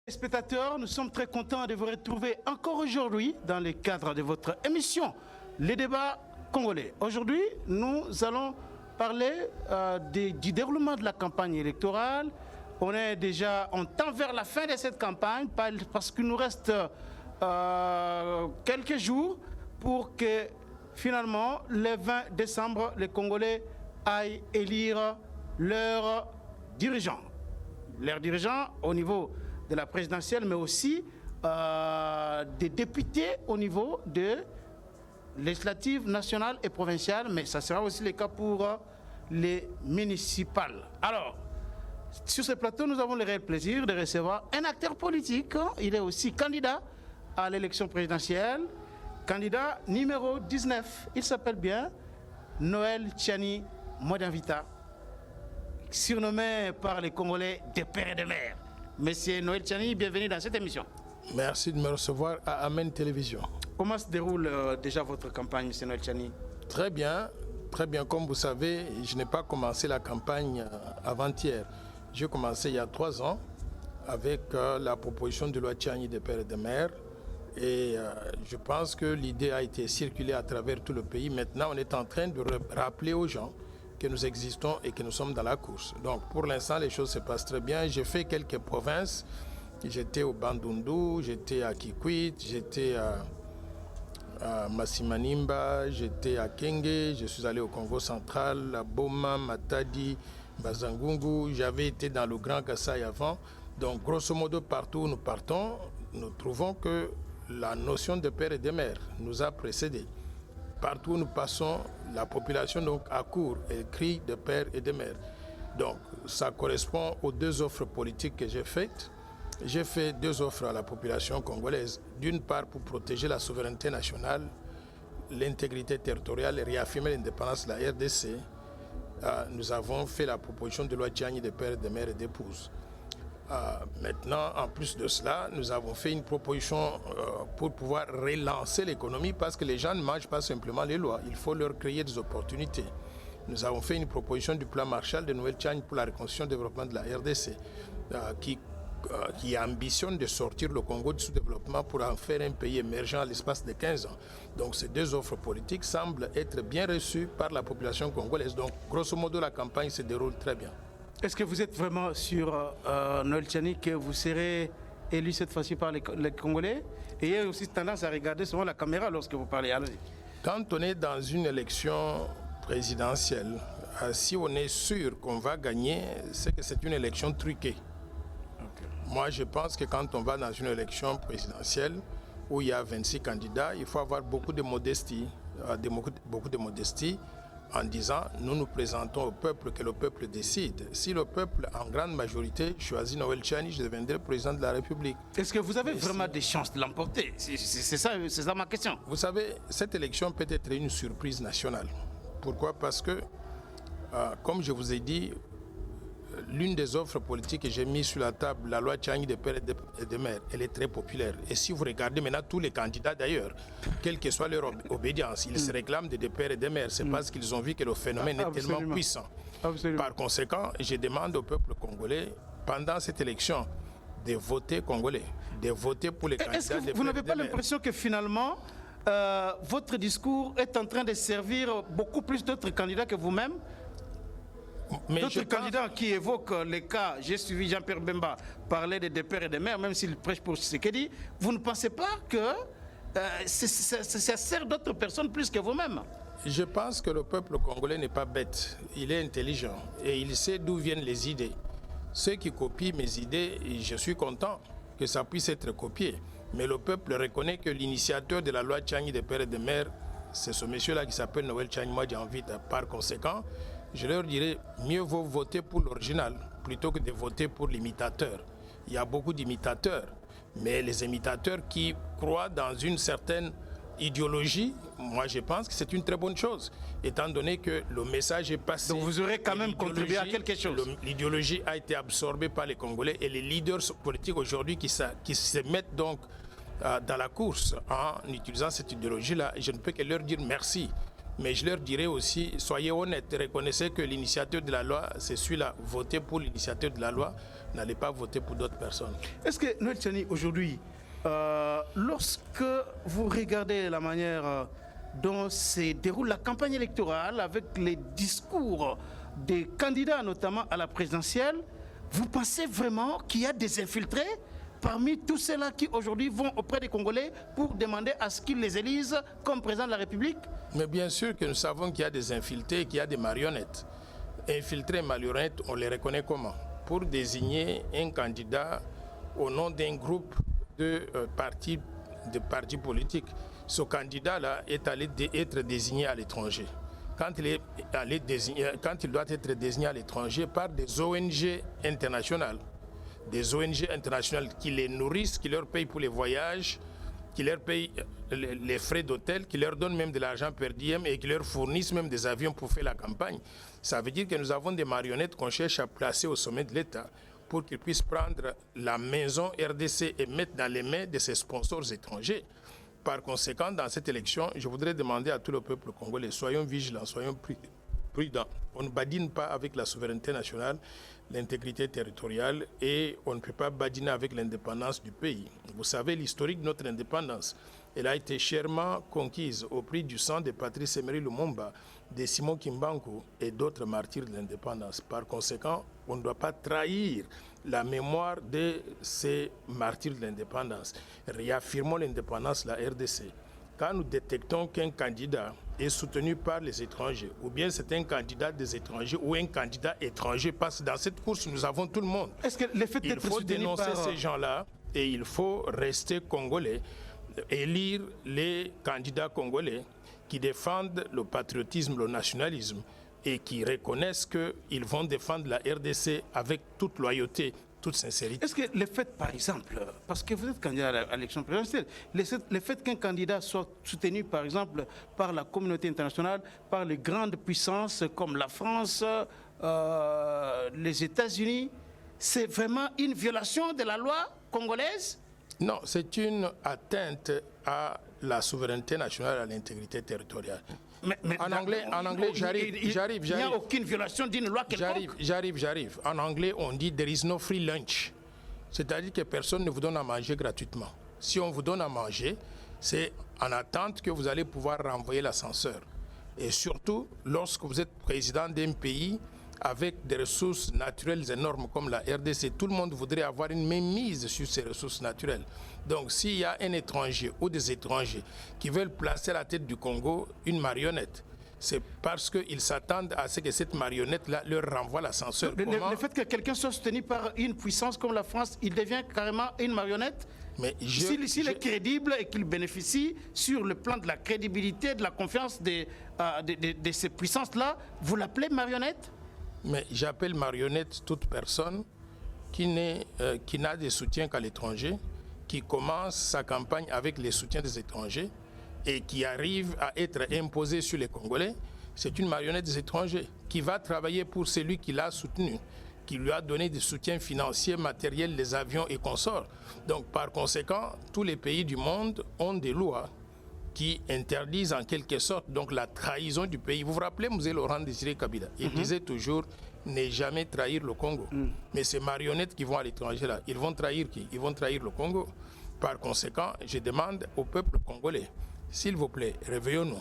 Spectateurs, nous sommes très contents de vous retrouver encore aujourd'hui dans le cadre de votre émission Les débats congolais. Aujourd'hui, nous allons parler du déroulement de la campagne électorale. On est déjà, on tend vers la fin de cette campagne parce qu'il nous reste quelques jours pour que finalement, le 20 décembre, les Congolais aillent élire leurs dirigeants. Leurs dirigeants au niveau de la présidentielle, mais aussi des députés au niveau de législatives nationales et provinciales, mais ça sera aussi le cas pour les municipales. Alors, sur ce plateau, nous avons le réel plaisir de recevoir un acteur politique. Il est aussi candidat à l'élection présidentielle, candidat numéro 19. Il s'appelle bien Noël Tchani Modinvita, surnommé par les Congolais des pères et des mères. Monsieur Noël Tchani, bienvenue dans cette émission. Merci de me recevoir à Amen Télévision. Comment se déroule déjà votre campagne, monsieur Noël Tchani? Très bien, très bien. Comme vous savez, je n'ai pas commencé la campagne avant-hier. J'ai commencé il y a 3 ans avec la proposition de loi Tchani des pères et des mères. Et je pense que l'idée a été circulée à travers tout le pays. Maintenant, on est en train de rappeler aux gens que nous existons et que nous sommes dans la course. Donc pour l'instant, les choses se passent très bien. J'ai fait quelques provinces. J'étais au Bandundu, j'étais à Kikwit, j'étais à Masimanimba, j'étais à Kenge, je suis allé au Congo central, à Boma, Matadi, Bazangungu. J'avais été dans le Grand Kasaï avant. Donc grosso modo, partout où nous partons, nous trouvons que la notion de père et de mère nous a précédés. Partout où nous passons, la population donc accourt et crie de père et de mère. Donc ça correspond aux 2 offres politiques que j'ai faites. J'ai fait 2 offres à la population congolaise. D'une part pour protéger la souveraineté nationale, l'intégrité territoriale et réaffirmer l'indépendance de la RDC. Nous avons fait la proposition de loi Tchani des pères, de mères et d'épouses. Maintenant, en plus de cela, nous avons fait une proposition pour pouvoir relancer l'économie parce que les gens ne mangent pas simplement les lois. Il faut leur créer des opportunités. Nous avons fait une proposition du plan Marshall de Noël Tchani pour la reconstruction et le développement de la RDC qui ambitionne de sortir le Congo du sous-développement pour en faire un pays émergent à l'espace de 15 ans. Donc ces 2 offres politiques semblent être bien reçues par la population congolaise. Donc grosso modo, la campagne se déroule très bien. Est-ce que vous êtes vraiment sûr, Noël Tchani, que vous serez élu cette fois-ci par les Congolais? Et il y a aussi tendance à regarder souvent la caméra lorsque vous parlez. Allez-y. Quand on est dans une élection présidentielle, si on est sûr qu'on va gagner, c'est que c'est une élection truquée. Okay. Moi, je pense que quand on va dans une élection présidentielle où il y a 26 candidats, il faut avoir beaucoup de modestie, en disant nous nous présentons au peuple, que le peuple décide. Si le peuple en grande majorité choisit Noël Tchani, je deviendrai président de la République. Est-ce que vous avez vraiment des chances de l'emporter? C'est ça ma question. Vous savez, cette élection peut être une surprise nationale. Pourquoi? Parce que, comme je vous ai dit, l'une des offres politiques que j'ai mises sur la table, la loi Tchani des pères et des mères, elle est très populaire. Et si vous regardez maintenant tous les candidats d'ailleurs, quelle que soit leur obédience, ils se réclament des pères et des mères. C'est parce qu'ils ont vu que le phénomène est tellement puissant. Absolument. Par conséquent, je demande au peuple congolais, pendant cette élection, de voter congolais, de voter pour les candidats. Est-ce que vous n'avez pas l'impression que finalement, votre discours est en train de servir beaucoup plus d'autres candidats que vous-même? D'autres candidats qui évoquent les cas, j'ai suivi Jean-Pierre Bemba parler des pères et des mères, même s'il prêche pour Tshisekedi, vous ne pensez pas que ça sert d'autres personnes plus que vous-même? Je pense que le peuple congolais n'est pas bête, il est intelligent et il sait d'où viennent les idées. Ceux qui copient mes idées, je suis content que ça puisse être copié, mais le peuple reconnaît que l'initiateur de la loi Tchani des pères et des mères, c'est ce monsieur-là qui s'appelle Noël Tchani Modinvita. Par conséquent, je leur dirais, mieux vaut voter pour l'original plutôt que de voter pour l'imitateur. Il y a beaucoup d'imitateurs, mais les imitateurs qui croient dans une certaine idéologie, moi je pense que c'est une très bonne chose, étant donné que le message est passé. Donc vous aurez quand même contribué à quelque chose. L'idéologie a été absorbée par les Congolais et les leaders politiques aujourd'hui qui se mettent donc dans la course en utilisant cette idéologie-là. Je ne peux que leur dire merci. Mais je leur dirais aussi, soyez honnêtes, reconnaissez que l'initiateur de la loi, c'est celui-là. Votez pour l'initiateur de la loi, n'allez pas voter pour d'autres personnes. Est-ce que, Noël Tchani, aujourd'hui, lorsque vous regardez la manière dont se déroule la campagne électorale avec les discours des candidats, notamment à la présidentielle, vous pensez vraiment qu'il y a des infiltrés parmi tous ceux-là qui aujourd'hui vont auprès des Congolais pour demander à ce qu'ils les élisent comme président de la République? Mais bien sûr que nous savons qu'il y a des infiltrés, qu'il y a des marionnettes. Infiltrés et marionnettes, on les reconnaît comment? Pour désigner un candidat au nom d'un groupe de partis politiques. Ce candidat-là est allé être désigné à l'étranger. Quand il doit être désigné à l'étranger par des ONG internationales, qui les nourrissent, qui leur payent pour les voyages, qui leur payent les frais d'hôtel, qui leur donnent même de l'argent per diem et qui leur fournissent même des avions pour faire la campagne. Ça veut dire que nous avons des marionnettes qu'on cherche à placer au sommet de l'État pour qu'ils puissent prendre la maison RDC et mettre dans les mains de ses sponsors étrangers. Par conséquent, dans cette élection, je voudrais demander à tout le peuple congolais, soyons vigilants, soyons prudents. On ne badine pas avec la souveraineté nationale, l'intégrité territoriale, et on ne peut pas badiner avec l'indépendance du pays. Vous savez l'historique de notre indépendance. Elle a été chèrement conquise au prix du sang de Patrice Emery Lumumba, de Simon Kimbangu et d'autres martyrs de l'indépendance. Par conséquent, on ne doit pas trahir la mémoire de ces martyrs de l'indépendance. Réaffirmons l'indépendance de la RDC. Quand nous détectons qu'un candidat est soutenu par les étrangers, ou bien c'est un candidat des étrangers ou un candidat étranger, parce que dans cette course, nous avons tout le monde. Est-ce que le fait il faut dénoncer ces gens-là et il faut rester congolais, élire les candidats congolais qui défendent le patriotisme, le nationalisme et qui reconnaissent qu'ils vont défendre la RDC avec toute loyauté, toute sincérité. Est-ce que le fait, par exemple, parce que vous êtes candidat à l'élection présidentielle, le fait qu'un candidat soit soutenu, par exemple, par la communauté internationale, par les grandes puissances comme la France, les États-Unis, c'est vraiment une violation de la loi congolaise? Non, c'est une atteinte à la souveraineté nationale, à l'intégrité territoriale. Mais en anglais, j'arrive. Il n'y a aucune violation d'une loi quelconque. J'arrive. En anglais, on dit « there is no free lunch ». C'est-à-dire que personne ne vous donne à manger gratuitement. Si on vous donne à manger, c'est en attente que vous allez pouvoir renvoyer l'ascenseur. Et surtout, lorsque vous êtes président d'un pays avec des ressources naturelles énormes comme la RDC, tout le monde voudrait avoir une mainmise sur ces ressources naturelles. Donc s'il y a un étranger ou des étrangers qui veulent placer à la tête du Congo une marionnette, c'est parce qu'ils s'attendent à ce que cette marionnette-là leur renvoie l'ascenseur. Le fait que quelqu'un soit soutenu par une puissance comme la France, il devient carrément une marionnette? Mais s'il est crédible et qu'il bénéficie sur le plan de la crédibilité, de la confiance de ces puissances-là, vous l'appelez marionnette? Mais j'appelle marionnette toute personne qui n'a de soutien qu'à l'étranger, qui commence sa campagne avec les soutiens des étrangers et qui arrive à être imposée sur les Congolais. C'est une marionnette des étrangers qui va travailler pour celui qui l'a soutenu, qui lui a donné des soutiens financiers, matériels, les avions et consorts. Donc par conséquent, tous les pays du monde ont des lois qui interdisent en quelque sorte donc la trahison du pays. Vous vous rappelez, M. Laurent Désiré Kabila, il disait toujours ne jamais trahir le Congo. Mais ces marionnettes qui vont à l'étranger là, ils vont trahir qui? Ils vont trahir le Congo. Par conséquent, je demande au peuple congolais, s'il vous plaît, réveillons-nous,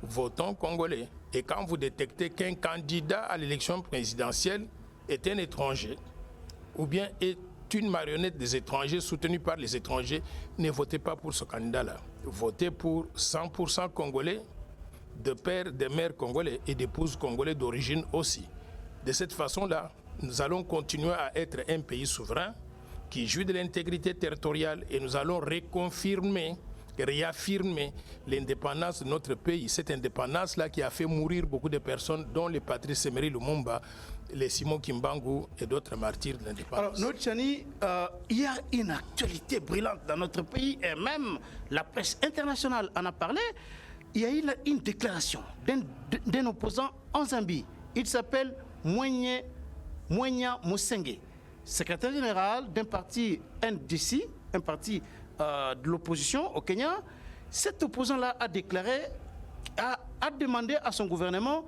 votons congolais. Et quand vous détectez qu'un candidat à l'élection présidentielle est un étranger, ou bien est une marionnette des étrangers soutenue par les étrangers, ne votez pas pour ce candidat-là. Votez pour 100% congolais, de pères, de mères congolais et d'épouses congolais d'origine aussi. De cette façon-là, nous allons continuer à être un pays souverain qui jouit de l'intégrité territoriale et nous allons réaffirmer l'indépendance de notre pays. Cette indépendance-là qui a fait mourir beaucoup de personnes, dont les Patrice Emery Lumumba, les Simon Kimbangu et d'autres martyrs de l'indépendance. Alors, Noël Tchani, il y a une actualité brûlante dans notre pays et même la presse internationale en a parlé. Il y a eu une déclaration d'un opposant en Zambie. Il s'appelle Mwenya Musenge, secrétaire général d'un parti NDC, un parti de l'opposition au Kenya. Cet opposant-là a déclaré, a a demandé à son gouvernement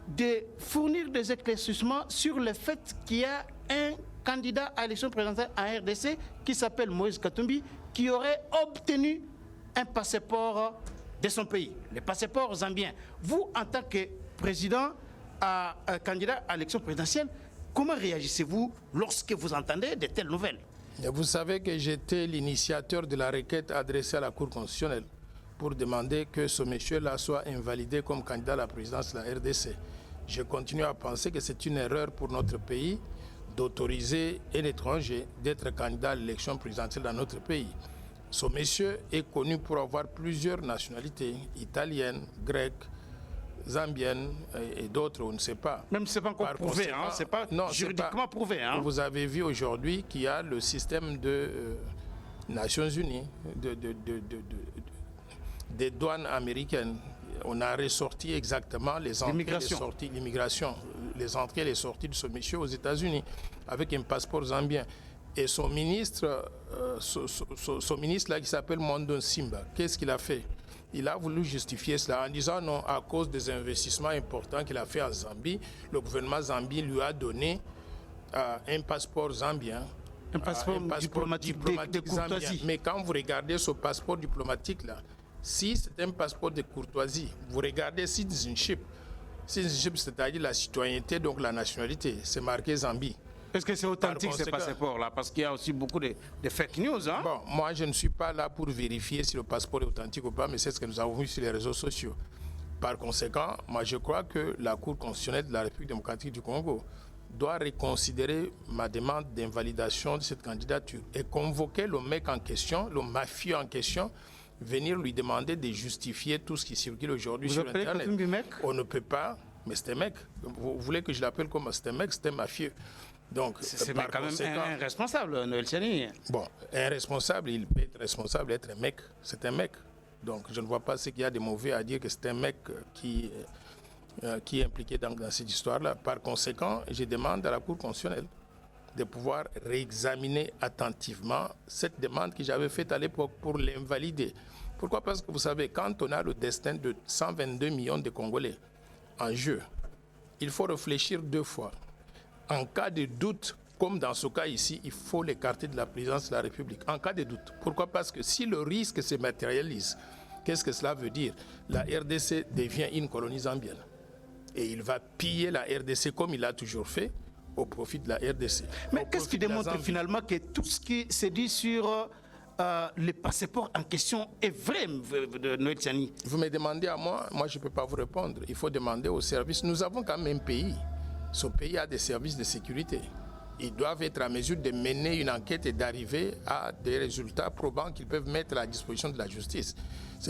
de fournir des éclaircissements sur le fait qu'il y a un candidat à l'élection présidentielle en RDC qui s'appelle Moïse Katumbi, qui aurait obtenu un passeport de son pays, le passeport zambien. Vous, en tant que président, candidat à l'élection présidentielle, comment réagissez-vous lorsque vous entendez de telles nouvelles? Vous savez que j'étais l'initiateur de la requête adressée à la Cour constitutionnelle pour demander que ce monsieur-là soit invalidé comme candidat à la présidence de la RDC. Je continue à penser que c'est une erreur pour notre pays d'autoriser un étranger d'être candidat à l'élection présidentielle dans notre pays. Ce monsieur est connu pour avoir plusieurs nationalités, italiennes, grecques, zambiennes et d'autres, on ne sait pas. Même si ce n'est pas encore prouvé, hein, c'est pas juridiquement prouvé. Hein. Vous avez vu aujourd'hui qu'il y a le système de Nations Unies, des douanes américaines. On a ressorti exactement les entrées et les sorties, l'immigration, les entrées et les sorties de ce monsieur aux États-Unis avec un passeport zambien. Et son ministre, son ministre là qui s'appelle Mondo Simba, qu'est-ce qu'il a fait? Il a voulu justifier cela en disant non, à cause des investissements importants qu'il a fait en Zambie, le gouvernement zambien lui a donné un passeport zambien. Un passeport diplomatique de courtoisie. Zambien. Mais quand vous regardez ce passeport diplomatique là, si c'est un passeport de courtoisie, vous regardez citizenship. Citizenship, c'est-à-dire la citoyenneté, donc la nationalité, c'est marqué Zambie. Est-ce que c'est authentique ce passeport-là? Parce qu'il y a aussi beaucoup de fake news. Hein? Bon, moi je ne suis pas là pour vérifier si le passeport est authentique ou pas, mais c'est ce que nous avons vu sur les réseaux sociaux. Par conséquent, moi je crois que la Cour constitutionnelle de la République démocratique du Congo doit reconsidérer ma demande d'invalidation de cette candidature et convoquer le mec en question, le mafieux en question, venir lui demander de justifier tout ce qui circule aujourd'hui sur Internet. On ne peut pas, mais c'est un mec. Vous voulez que je l'appelle comme c'est un mec, c'est un mafieux. Donc, c'est quand même un responsable, Noël Tchani. Bon, un responsable, il peut être responsable, être un mec, c'est un mec. Donc, je ne vois pas ce qu'il y a de mauvais à dire que c'est un mec qui est impliqué dans cette histoire-là. Par conséquent, je demande à la Cour constitutionnelle de pouvoir réexaminer attentivement cette demande que j'avais faite à l'époque pour l'invalider. Pourquoi? Parce que vous savez, quand on a le destin de 122 millions de Congolais en jeu, il faut réfléchir deux fois. En cas de doute, comme dans ce cas ici, il faut l'écarter de la présidence de la République. En cas de doute. Pourquoi? Parce que si le risque se matérialise, qu'est-ce que cela veut dire? La RDC devient une colonie zambienne. Et il va piller la RDC comme il a toujours fait, au profit de la RDC. Mais qu'est-ce qui démontre finalement que tout ce qui se dit sur le passeport en question est vrai, de Noël Tchani? Vous me demandez à moi je ne peux pas vous répondre. Il faut demander aux services. Nous avons quand même un pays. Ce pays a des services de sécurité. Ils doivent être à mesure de mener une enquête et d'arriver à des résultats probants qu'ils peuvent mettre à la disposition de la justice.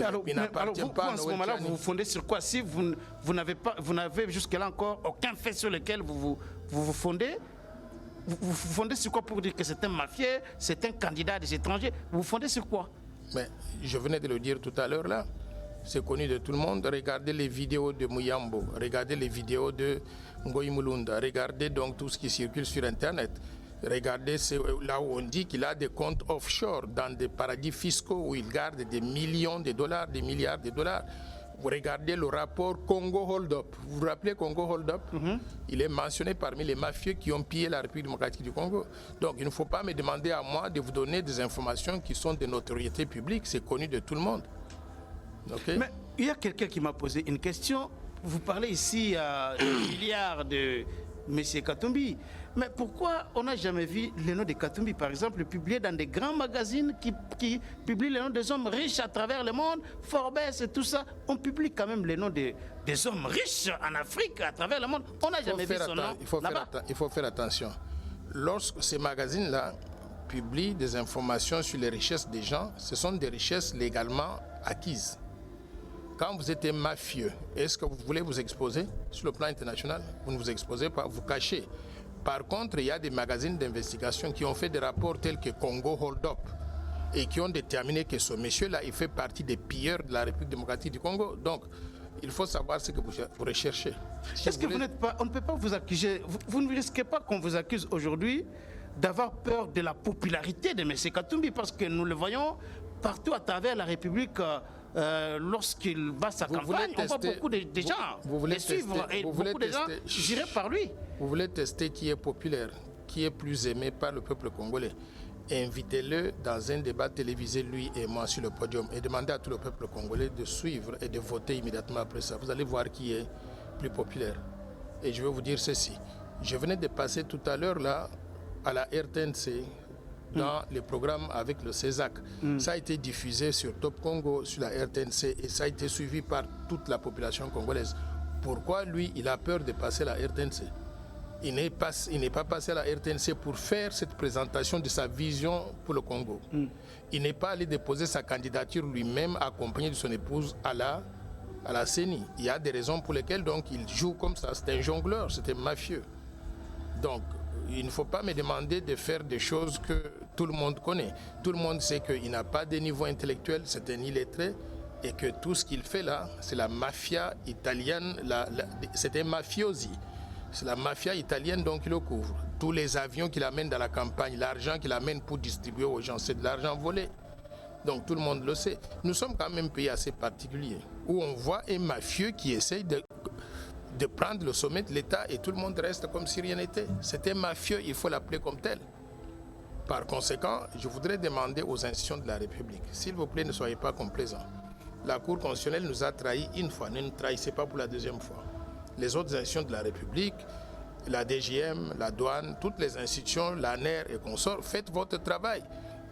Alors, vous, en ce moment-là, vous vous fondez sur quoi? Si vous n'avez jusque-là encore aucun fait sur lequel vous fondez, vous vous fondez sur quoi pour dire que c'est un mafieux, c'est un candidat des étrangers? Vous vous fondez sur quoi? Mais je venais de le dire tout à l'heure là. C'est connu de tout le monde. Regardez les vidéos de Muyambo, regardez les vidéos de Ngoï Mulunda, regardez donc tout ce qui circule sur Internet. Regardez là où on dit qu'il a des comptes offshore dans des paradis fiscaux où il garde des millions de dollars, des milliards de dollars. Vous regardez le rapport Congo Hold Up. Vous vous rappelez Congo Hold Up? Il est mentionné parmi les mafieux qui ont pillé la République démocratique du Congo. Donc il ne faut pas me demander à moi de vous donner des informations qui sont de notoriété publique. C'est connu de tout le monde. Okay. Mais il y a quelqu'un qui m'a posé une question. Vous parlez ici des milliards de M. Katumbi. Mais pourquoi on n'a jamais vu le nom de Katumbi, par exemple, publié dans des grands magazines qui publient les noms des hommes riches à travers le monde, Forbes et tout ça? On publie quand même les noms des hommes riches en Afrique à travers le monde. On n'a jamais vu son nom là-bas. Il faut faire attention. Lorsque ces magazines-là publient des informations sur les richesses des gens, ce sont des richesses légalement acquises. Quand vous êtes un mafieux, est-ce que vous voulez vous exposer sur le plan international? Vous ne vous exposez pas, vous cachez. Par contre, il y a des magazines d'investigation qui ont fait des rapports tels que Congo Hold Up et qui ont déterminé que ce monsieur-là, il fait partie des pilleurs de la République démocratique du Congo. Donc, il faut savoir ce que vous recherchez. Est-ce que vous n'êtes pas, on ne peut pas vous accuser, vous ne risquez pas qu'on vous accuse aujourd'hui d'avoir peur de la popularité de M. Katumbi, parce que nous le voyons partout à travers la République lorsqu'il bat sa Vous campagne, voulez on voit tester- beaucoup de gens vous voulez les suivre tester- et vous voulez beaucoup de gens tester- jurés par lui. Vous voulez tester qui est populaire, qui est plus aimé par le peuple congolais. Invitez-le dans un débat télévisé, lui et moi, sur le podium, et demandez à tout le peuple congolais de suivre et de voter immédiatement après ça. Vous allez voir qui est plus populaire. Et je vais vous dire ceci. Je venais de passer tout à l'heure là à la RTNC dans le programme avec le CESAC. Ça a été diffusé sur Top Congo, sur la RTNC, et ça a été suivi par toute la population congolaise. Pourquoi lui, il a peur de passer à la RTNC? Il n'est pas passé à la RTNC pour faire cette présentation de sa vision pour le Congo. Il n'est pas allé déposer sa candidature lui-même, accompagné de son épouse à la CENI. Il y a des raisons pour lesquelles donc, il joue comme ça. C'est un jongleur, c'est un mafieux. Donc, il ne faut pas me demander de faire des choses que tout le monde connaît. Tout le monde sait qu'il n'a pas de niveau intellectuel, c'est un illettré, et que tout ce qu'il fait là, c'est la mafia italienne, c'est un mafiosi. C'est la mafia italienne donc qui le couvre. Tous les avions qu'il amène dans la campagne, l'argent qu'il amène pour distribuer aux gens, c'est de l'argent volé. Donc tout le monde le sait. Nous sommes quand même un pays assez particulier, où on voit un mafieux qui essaye de prendre le sommet de l'État et tout le monde reste comme si rien n'était. C'est un mafieux, il faut l'appeler comme tel. Par conséquent, je voudrais demander aux institutions de la République, s'il vous plaît, ne soyez pas complaisants. La Cour constitutionnelle nous a trahis une fois, ne nous trahissez pas pour la deuxième fois. Les autres institutions de la République, la DGM, la douane, toutes les institutions, l'ANER et consorts, faites votre travail.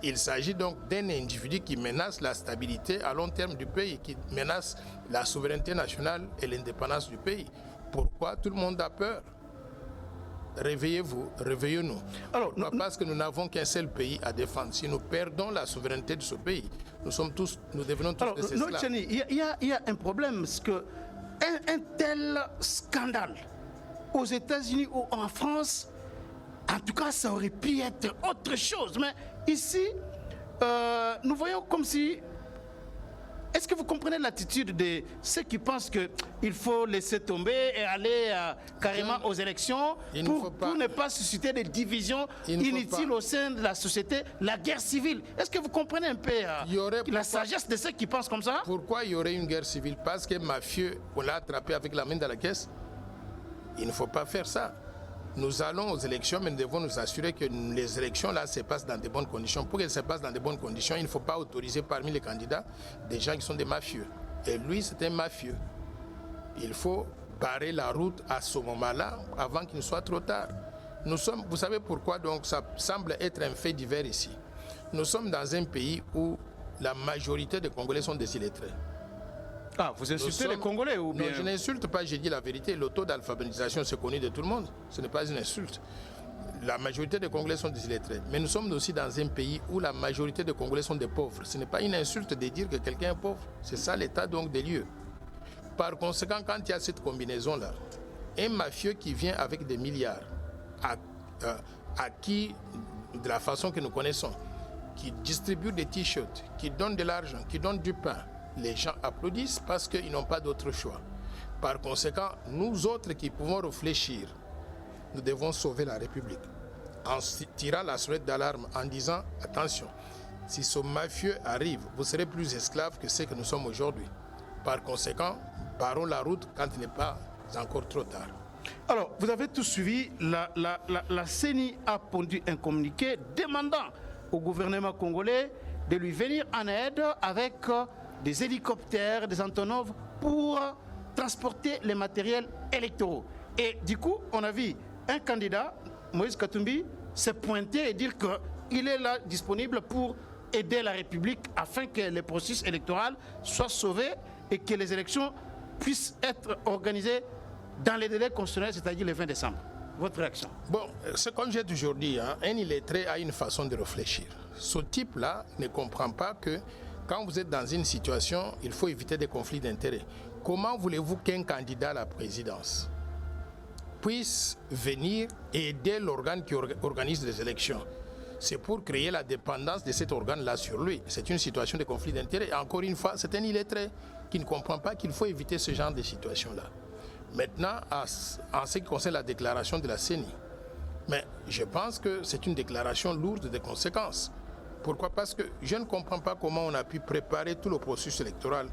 Il s'agit donc d'un individu qui menace la stabilité à long terme du pays, qui menace la souveraineté nationale et l'indépendance du pays. Pourquoi tout le monde a peur? Réveillez-vous, réveillez-nous. Alors, parce que nous n'avons qu'un seul pays à défendre. Si nous perdons la souveraineté de ce pays, nous devenons tous des esclaves. Alors, il y a un problème, parce que un tel scandale aux États-Unis ou en France, en tout cas, ça aurait pu être autre chose. Mais ici, nous voyons comme si... Est-ce que vous comprenez l'attitude de ceux qui pensent qu'il faut laisser tomber et aller carrément aux élections pour ne pas susciter des divisions inutiles au sein de la société, la guerre civile? Est-ce que vous comprenez un peu la sagesse de ceux qui pensent comme ça? Pourquoi il y aurait une guerre civile? Parce que mafieux, on l'a attrapé avec la main dans la caisse. Il ne faut pas faire ça. Nous allons aux élections, mais nous devons nous assurer que les élections là se passent dans de bonnes conditions. Pour qu'elles se passent dans de bonnes conditions, il ne faut pas autoriser parmi les candidats des gens qui sont des mafieux. Et lui, c'est un mafieux. Il faut barrer la route à ce moment-là, avant qu'il ne soit trop tard. Vous savez pourquoi donc ça semble être un fait divers ici. Nous sommes dans un pays où la majorité des Congolais sont des illettrés. Ah, vous insultez les Congolais ou bien? Non, je n'insulte pas, j'ai dit la vérité. Le taux d'alphabétisation, c'est connu de tout le monde. Ce n'est pas une insulte. La majorité des Congolais sont des illettrés. Mais nous sommes aussi dans un pays où la majorité des Congolais sont des pauvres. Ce n'est pas une insulte de dire que quelqu'un est pauvre. C'est ça l'état donc des lieux. Par conséquent, quand il y a cette combinaison-là, un mafieux qui vient avec des milliards, à qui, de la façon que nous connaissons, qui distribue des t-shirts, qui donne de l'argent, qui donne du pain, les gens applaudissent parce qu'ils n'ont pas d'autre choix. Par conséquent, nous autres qui pouvons réfléchir, nous devons sauver la République en tirant la sonnette d'alarme, en disant attention, si ce mafieux arrive, vous serez plus esclaves que ce que nous sommes aujourd'hui. Par conséquent, barrons la route quand il n'est pas encore trop tard. Alors, vous avez tous suivi, la CENI a pondu un communiqué demandant au gouvernement congolais de lui venir en aide avec des hélicoptères, des Antonov pour transporter les matériels électoraux. Et du coup, on a vu un candidat, Moïse Katumbi, se pointer et dire qu'il est là disponible pour aider la République afin que le processus électoral soit sauvé et que les élections puissent être organisées dans les délais constitutionnels, c'est-à-dire le 20 décembre. Votre réaction? Bon, c'est comme j'ai toujours dit, un illettré a une façon de réfléchir. Ce type-là ne comprend pas que quand vous êtes dans une situation, il faut éviter des conflits d'intérêts. Comment voulez-vous qu'un candidat à la présidence puisse venir aider l'organe qui organise les élections? C'est pour créer la dépendance de cet organe-là sur lui. C'est une situation de conflit d'intérêts. Encore une fois, c'est un illettré qui ne comprend pas qu'il faut éviter ce genre de situation-là. Maintenant, en ce qui concerne la déclaration de la CENI, mais je pense que c'est une déclaration lourde de conséquences. Pourquoi? Parce que je ne comprends pas comment on a pu préparer tout le processus électoral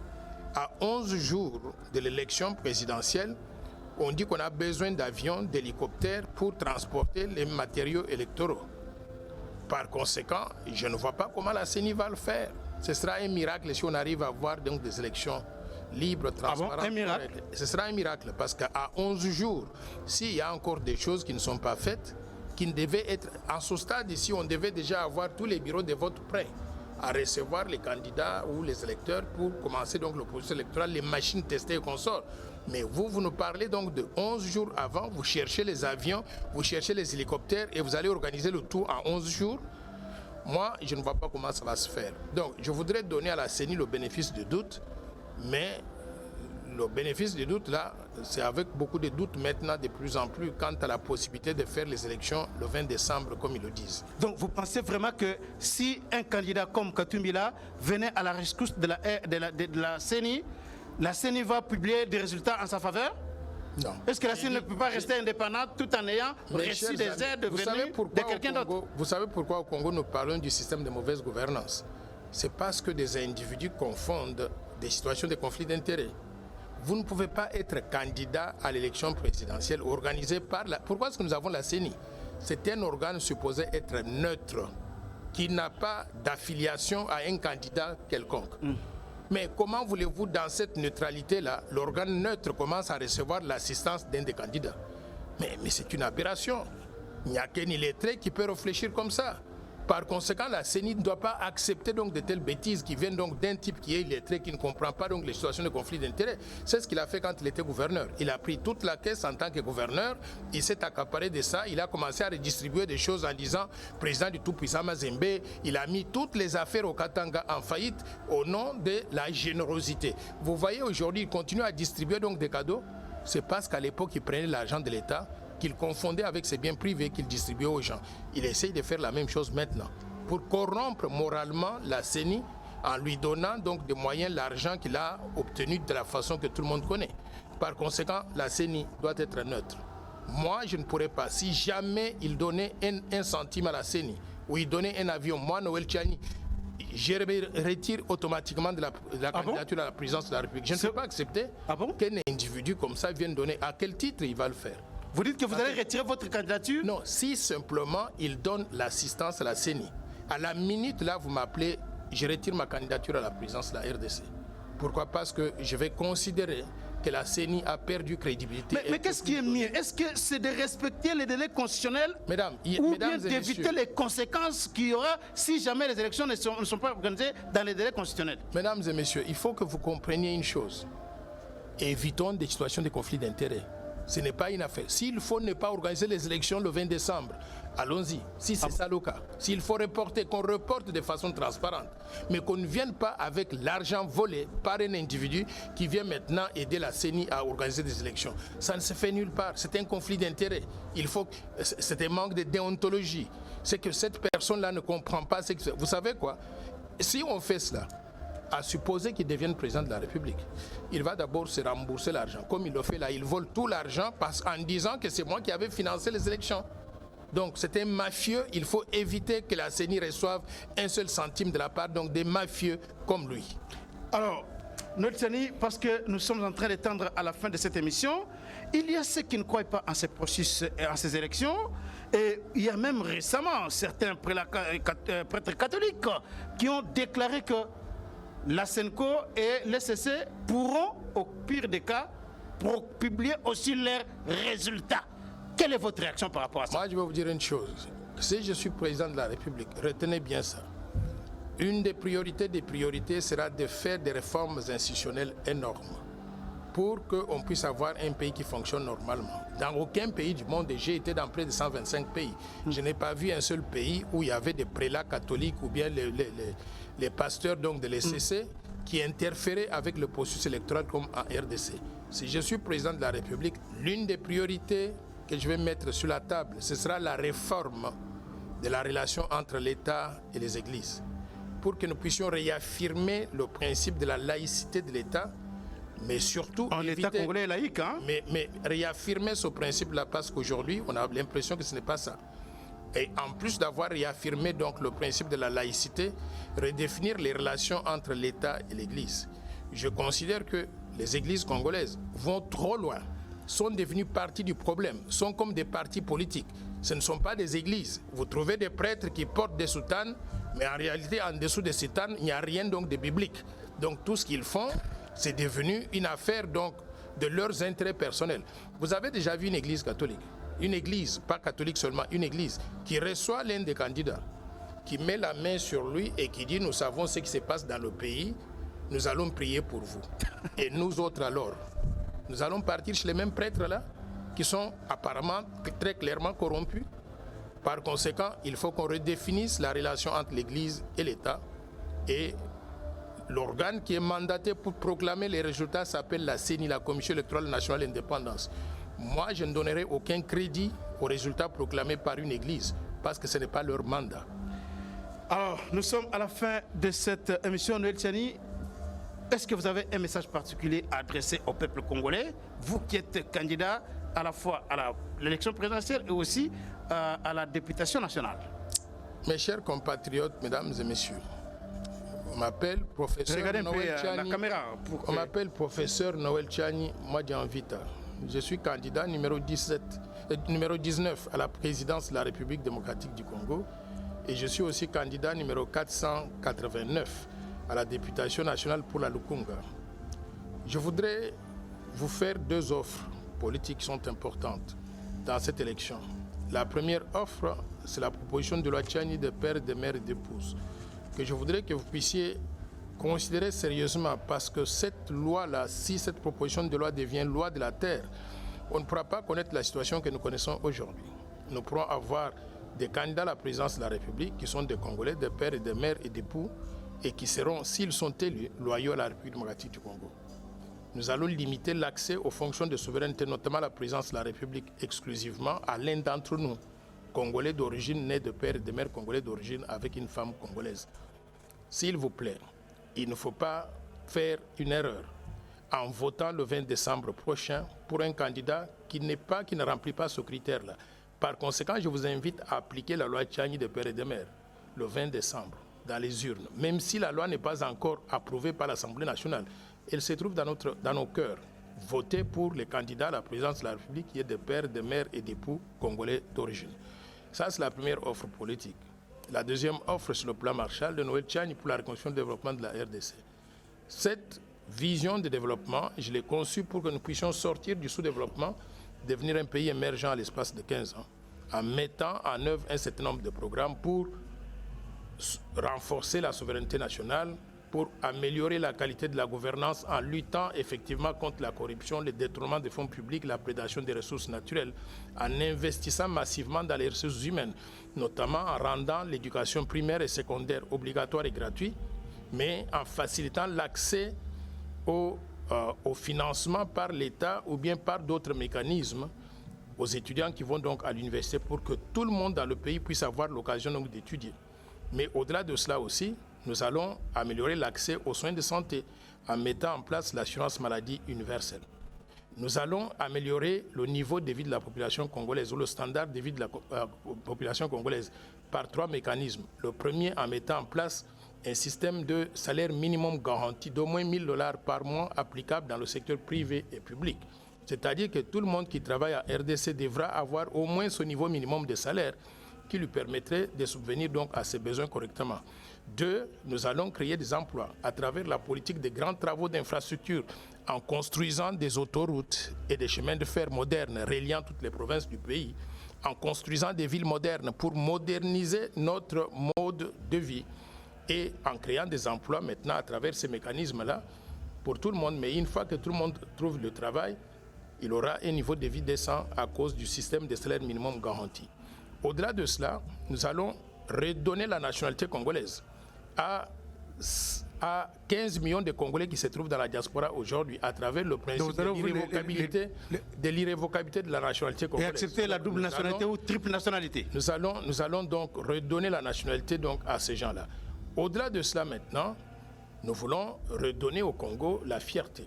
à 11 jours de l'élection présidentielle, on dit qu'on a besoin d'avions, d'hélicoptères pour transporter les matériaux électoraux. Par conséquent, je ne vois pas comment la CENI va le faire. Ce sera un miracle si on arrive à avoir donc des élections libres, transparentes. Un miracle? Ce sera un miracle parce qu'à 11 jours, s'il y a encore des choses qui ne sont pas faites, qui ne devaient être à ce stade ici, on devait déjà avoir tous les bureaux de vote prêts à recevoir les candidats ou les électeurs pour commencer donc le processus électoral, les machines testées et consorts. Mais vous nous parlez donc de 11 jours avant, vous cherchez les avions, vous cherchez les hélicoptères et vous allez organiser le tout en 11 jours. Moi, je ne vois pas comment ça va se faire. Donc, je voudrais donner à la CENI le bénéfice du doute, mais le bénéfice du doute, là, c'est avec beaucoup de doutes maintenant de plus en plus quant à la possibilité de faire les élections le 20 décembre, comme ils le disent. Donc vous pensez vraiment que si un candidat comme Katumbila venait à la rescousse de la CENI va publier des résultats en sa faveur? Non. Est-ce que la CENI ne peut pas rester indépendante tout en ayant reçu des aides venues de quelqu'un d'autre? Vous savez pourquoi au Congo nous parlons du système de mauvaise gouvernance? C'est parce que des individus confondent des situations de conflit d'intérêts. Vous ne pouvez pas être candidat à l'élection présidentielle organisée par la... Pourquoi est-ce que nous avons la CENI? C'est un organe supposé être neutre, qui n'a pas d'affiliation à un candidat quelconque. Mais comment voulez-vous, dans cette neutralité-là, l'organe neutre commence à recevoir l'assistance d'un des candidats? Mais c'est une aberration. Il n'y a qu'un illettré qui peut réfléchir comme ça. Par conséquent, la CENI ne doit pas accepter donc de telles bêtises qui viennent donc d'un type qui est illettré, qui ne comprend pas donc les situations de conflit d'intérêts. C'est ce qu'il a fait quand il était gouverneur. Il a pris toute la caisse en tant que gouverneur, il s'est accaparé de ça, il a commencé à redistribuer des choses en disant président du tout-puissant Mazembe, il a mis toutes les affaires au Katanga en faillite au nom de la générosité. Vous voyez aujourd'hui, il continue à distribuer donc des cadeaux. C'est parce qu'à l'époque, il prenait l'argent de l'État, qu'il confondait avec ses biens privés qu'il distribuait aux gens. Il essaye de faire la même chose maintenant pour corrompre moralement la CENI en lui donnant donc des moyens, l'argent qu'il a obtenu de la façon que tout le monde connaît. Par conséquent, la CENI doit être neutre. Moi, je ne pourrais pas, si jamais il donnait un centime à la CENI ou il donnait un avion, moi, Noël Tchani, je retire automatiquement de la candidature à la présidence de la République. Je ne peux pas accepter qu'un individu comme ça vienne donner. À quel titre il va le faire? Vous dites que vous allez retirer votre candidature? Non, si simplement il donne l'assistance à la CENI. À la minute là, vous m'appelez, je retire ma candidature à la présidence de la RDC. Pourquoi? Parce que je vais considérer que la CENI a perdu crédibilité. Mais qu'est-ce qui est mieux? Est-ce que c'est de respecter les délais constitutionnels ou bien d'éviter les conséquences qu'il y aura si jamais les élections ne sont pas organisées dans les délais constitutionnels? Mesdames et messieurs, il faut que vous compreniez une chose. Évitons des situations de conflit d'intérêts. Ce n'est pas une affaire. S'il faut ne pas organiser les élections le 20 décembre, allons-y. Si c'est ça le cas. S'il faut reporter, qu'on reporte de façon transparente. Mais qu'on ne vienne pas avec l'argent volé par un individu qui vient maintenant aider la CENI à organiser des élections. Ça ne se fait nulle part. C'est un conflit d'intérêts. C'est un manque de déontologie. C'est que cette personne-là ne comprend pas ce que... Vous savez quoi? Si on fait cela, à supposer qu'il devienne président de la République, il va d'abord se rembourser l'argent. Comme il le fait là, il vole tout l'argent en disant que c'est moi qui avais financé les élections. Donc c'est un mafieux, il faut éviter que la CENI reçoive un seul centime de la part donc des mafieux comme lui. Alors, notre CENI, parce que nous sommes en train de tendre à la fin de cette émission, il y a ceux qui ne croient pas en ces processus et en ces élections. Et il y a même récemment certains prêtres catholiques qui ont déclaré que la SENCO et l'SCC pourront, au pire des cas, publier aussi leurs résultats. Quelle est votre réaction par rapport à ça? Moi, je vais vous dire une chose. Si je suis président de la République, retenez bien ça. Une des priorités sera de faire des réformes institutionnelles énormes pour qu'on puisse avoir un pays qui fonctionne normalement. Dans aucun pays du monde, j'ai été dans près de 125 pays. Je n'ai pas vu un seul pays où il y avait des prélats catholiques ou bien les pasteurs donc de l'SCC qui interféraient avec le processus électoral comme en RDC. Si je suis président de la République, l'une des priorités que je vais mettre sur la table, ce sera la réforme de la relation entre l'État et les églises, pour que nous puissions réaffirmer le principe de la laïcité de l'État, mais surtout en État congolais laïque, hein? Mais réaffirmer ce principe-là, parce qu'aujourd'hui, on a l'impression que ce n'est pas ça. Et en plus d'avoir réaffirmé donc le principe de la laïcité, redéfinir les relations entre l'État et l'Église. Je considère que les églises congolaises vont trop loin, sont devenues partie du problème, sont comme des partis politiques. Ce ne sont pas des églises. Vous trouvez des prêtres qui portent des soutanes, mais en réalité, en dessous des soutanes, il n'y a rien donc de biblique. Donc tout ce qu'ils font, c'est devenu une affaire donc de leurs intérêts personnels. Vous avez déjà vu une église catholique, une église, pas catholique seulement, une église qui reçoit l'un des candidats, qui met la main sur lui et qui dit « Nous savons ce qui se passe dans le pays, nous allons prier pour vous. » Et nous autres alors, nous allons partir chez les mêmes prêtres là, qui sont apparemment très clairement corrompus. Par conséquent, il faut qu'on redéfinisse la relation entre l'Église et l'État. Et l'organe qui est mandaté pour proclamer les résultats s'appelle la CENI, la Commission électorale nationale d'indépendance. Moi, je ne donnerai aucun crédit aux résultats proclamés par une Église, parce que ce n'est pas leur mandat. Alors, nous sommes à la fin de cette émission. Noël Tchani, est-ce que vous avez un message particulier à adresser au peuple congolais, vous qui êtes candidat à la fois à l'élection présidentielle et aussi à la députation nationale? Mes chers compatriotes, mesdames et messieurs, on m'appelle professeur Noël Tchani. On m'appelle professeur Noël Tchani Mwadjanvita. Je suis candidat numéro 19 à la présidence de la République démocratique du Congo et je suis aussi candidat numéro 489 à la députation nationale pour la Lukunga. Je voudrais vous faire deux offres politiques qui sont importantes dans cette élection. La première offre, c'est la proposition de loi Tchani de père, de mère et d'épouse, que je voudrais que vous puissiez considérer sérieusement, parce que cette loi-là, si cette proposition de loi devient loi de la terre, on ne pourra pas connaître la situation que nous connaissons aujourd'hui. Nous pourrons avoir des candidats à la présidence de la République qui sont des Congolais, des pères et des mères et d'époux, et qui seront, s'ils sont élus, loyaux à la République démocratique du Congo. Nous allons limiter l'accès aux fonctions de souveraineté, notamment à la présidence de la République, exclusivement à l'un d'entre nous, Congolais d'origine, né de père et de mère congolais d'origine avec une femme congolaise. S'il vous plaît, il ne faut pas faire une erreur en votant le 20 décembre prochain pour un candidat qui ne remplit pas ce critère-là. Par conséquent, je vous invite à appliquer la loi Tchani de père et de mère le 20 décembre dans les urnes. Même si la loi n'est pas encore approuvée par l'Assemblée nationale, elle se trouve dans nos cœurs. Votez pour les candidats à la présidence de la République qui est de pères, de mères et d'époux congolais d'origine. Ça, c'est la première offre politique. La deuxième offre sur le plan Marshall de Noël Tchani pour la reconstruction et le développement de la RDC. Cette vision de développement, je l'ai conçue pour que nous puissions sortir du sous-développement, devenir un pays émergent à l'espace de 15 ans, en mettant en œuvre un certain nombre de programmes pour renforcer la souveraineté nationale, pour améliorer la qualité de la gouvernance en luttant effectivement contre la corruption, le détournement des fonds publics, la prédation des ressources naturelles, en investissant massivement dans les ressources humaines, notamment en rendant l'éducation primaire et secondaire obligatoire et gratuite, mais en facilitant l'accès au financement par l'État ou bien par d'autres mécanismes aux étudiants qui vont donc à l'université pour que tout le monde dans le pays puisse avoir l'occasion donc d'étudier. Mais au-delà de cela aussi, nous allons améliorer l'accès aux soins de santé en mettant en place l'assurance maladie universelle. Nous allons améliorer le niveau de vie de la population congolaise ou le standard de vie de la population congolaise par trois mécanismes. Le premier, en mettant en place un système de salaire minimum garanti d'au moins $1000 par mois applicable dans le secteur privé et public. C'est-à-dire que tout le monde qui travaille à RDC devra avoir au moins ce niveau minimum de salaire qui lui permettrait de subvenir donc à ses besoins correctement. Deux, nous allons créer des emplois à travers la politique des grands travaux d'infrastructure en construisant des autoroutes et des chemins de fer modernes reliant toutes les provinces du pays, en construisant des villes modernes pour moderniser notre mode de vie et en créant des emplois maintenant à travers ces mécanismes-là pour tout le monde. Mais une fois que tout le monde trouve le travail, il aura un niveau de vie décent à cause du système de salaire minimum garanti. Au-delà de cela, nous allons redonner la nationalité congolaise à 15 millions de Congolais qui se trouvent dans la diaspora aujourd'hui à travers le principe de l'irrévocabilité de la nationalité congolaise. Et accepter la double nationalité ou triple nationalité. Nous allons donc redonner la nationalité donc à ces gens-là. Au-delà de cela maintenant, nous voulons redonner au Congo la fierté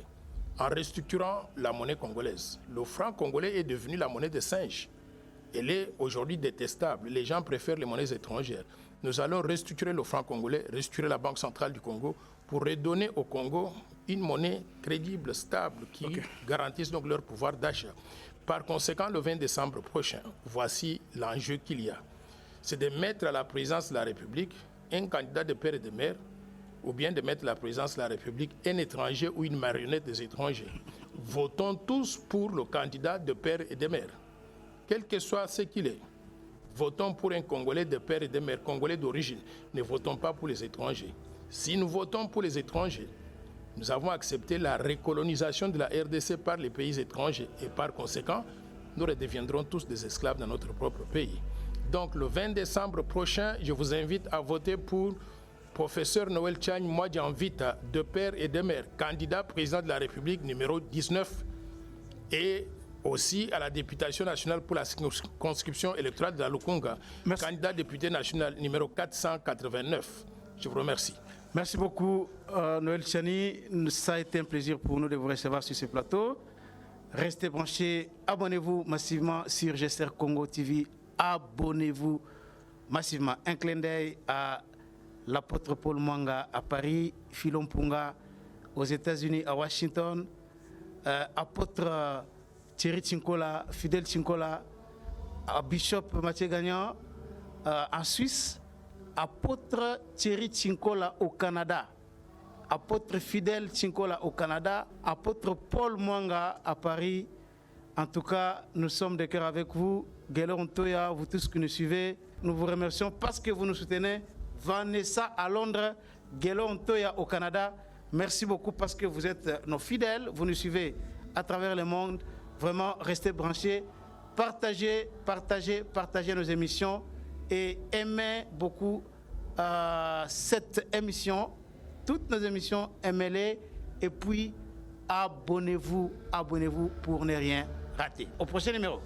en restructurant la monnaie congolaise. Le franc congolais est devenu la monnaie des singes. Elle est aujourd'hui détestable. Les gens préfèrent les monnaies étrangères. nous allons restructurer le franc congolais, restructurer la Banque centrale du Congo pour redonner au Congo une monnaie crédible, stable, qui garantisse donc leur pouvoir d'achat. Par conséquent, le 20 décembre prochain, voici l'enjeu qu'il y a. C'est de mettre à la présidence de la République un candidat de père et de mère, ou bien de mettre à la présidence de la République un étranger ou une marionnette des étrangers. Votons tous pour le candidat de père et de mère, quel que soit ce qu'il est. Votons pour un Congolais de père et de mère, Congolais d'origine. Ne votons pas pour les étrangers. Si nous votons pour les étrangers, nous avons accepté la recolonisation de la RDC par les pays étrangers et par conséquent, nous redeviendrons tous des esclaves dans notre propre pays. Donc le 20 décembre prochain, je vous invite à voter pour professeur Noël Tchagne Mwadja Mvita, de père et de mère, candidat président de la République numéro 19 et aussi à la députation nationale pour la circonscription électorale de la Lukunga, candidat député national numéro 489. Je vous remercie. Merci beaucoup, Noël Tchani. Ça a été un plaisir pour nous de vous recevoir sur ce plateau. Restez branchés, abonnez-vous massivement sur GSR Congo TV. Abonnez-vous massivement. Un clin d'œil à l'apôtre Paul Mwanga à Paris, Philon Punga aux États-Unis, à Washington, apôtre Thierry Tchinkola, Fidèle Tchinkola, à Bishop Mathieu Gagnon en Suisse, apôtre Thierry Tchinkola au Canada, apôtre Fidèle Tchinkola au Canada, apôtre Paul Mwanga à Paris. En tout cas, nous sommes de cœur avec vous. Guélon Toya, vous tous qui nous suivez, nous vous remercions parce que vous nous soutenez. Vanessa à Londres, Guélon Toya au Canada, merci beaucoup parce que vous êtes nos fidèles, vous nous suivez à travers le monde. Vraiment, restez branchés, partagez nos émissions et aimez beaucoup cette émission, toutes nos émissions, aimez-les et puis abonnez-vous pour ne rien rater. Au prochain numéro.